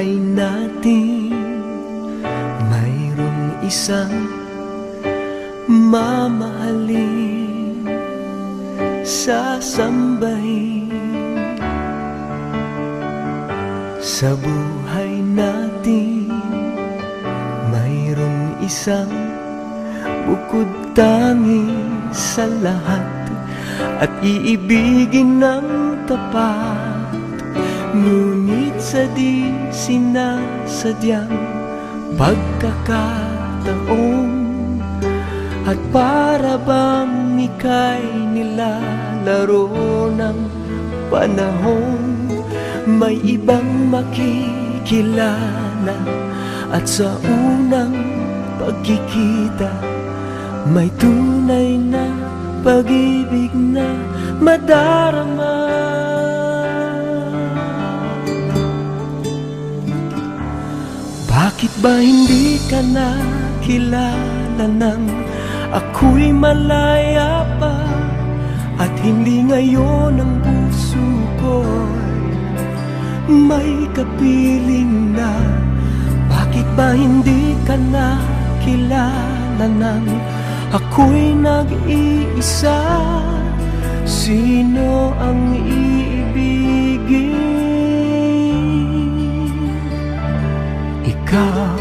buhay natin mayroong isang mamahalin, sasambahin. Sa buhay natin mayroong isang bukod tangi sa lahat at iibigin ng tapat, ngunit sa di sinasadyang pagkakataon at para bang ika'y nilalaro ng panahon, may ibang makikilala at sa unang pagkikita may tunay na pag-ibig na madarama. Bakit ba hindi ka nakilala nang ako'y malaya pa, at hindi ngayon ang puso ko'y may kapiling na? Bakit ba hindi ka nakilala nang ako'y nag-iisa? Sino ang iibigin? Ikaw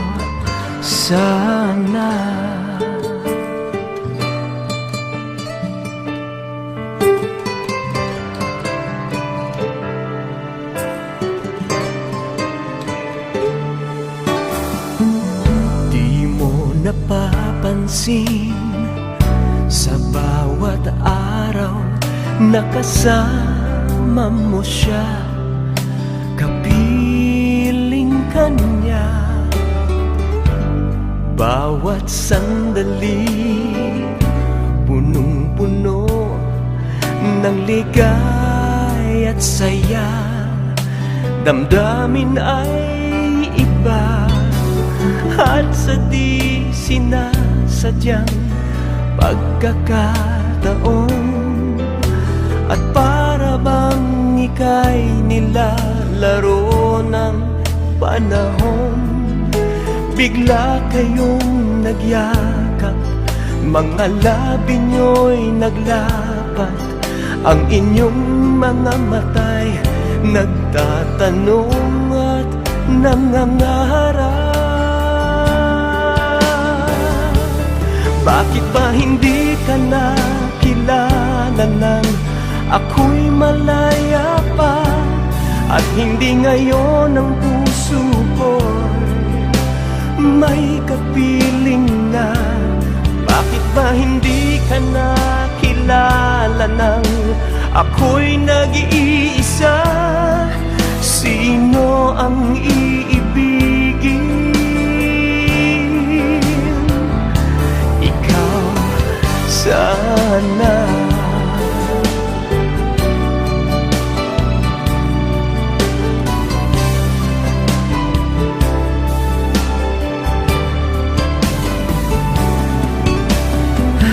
sana. Di mo napapansin sa bawat araw na kasama mo siya, kapiling ka niya. Bawat sandali punong-puno ng ligay at saya, damdamin ay iba at sa di sinasadyang pagkakataon, at para bang ika'y nilalaro ng panahon, bigla kayong nagyakap, mga labi nyo'y naglapat, ang inyong mga mata'y nagtatanong at nangangarap. Bakit ba hindi ka nakilala nang ako'y malaya pa, at hindi ngayon ang puso ko'y may kapiling na? Bakit ba hindi ka nakilala nang ako'y nag-iisa? Sino ang iibigin? Ikaw sana.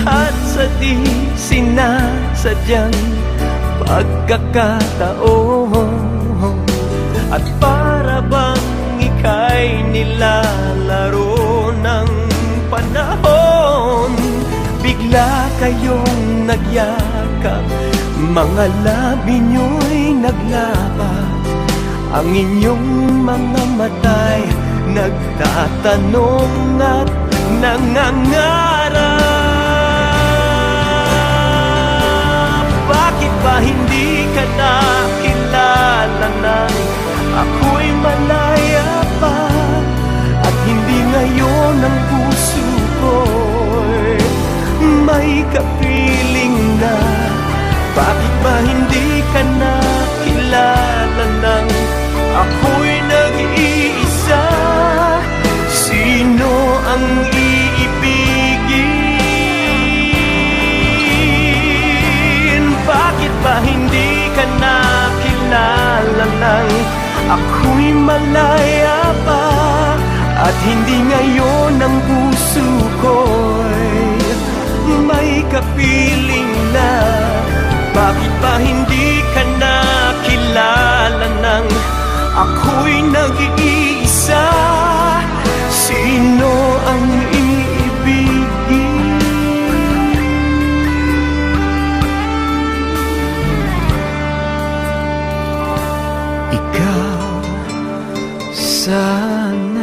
At sa di sinasadyang pagkakataon, at para bang ika'y nilalaro ng panahon, bigla kayong nagyakap, mga labi nyo'y naglapat, ang inyong mga mata'y nagtatanong at nangangarap. Bakit ba hindi ka nakilala nang ako'y malaya pa, at hindi ngayon ang puso ko'y may kapiling na? Bakit ba hindi ka nakilala nang ako'y nag-iisa? Sino ang iibigin? Bakit ba hindi ka nakilala nang ako'y malaya pa, at hindi ngayon ang puso ko'y may kapiling na? Bakit ba hindi ka nakilala nang ako'y nag-iisa? sana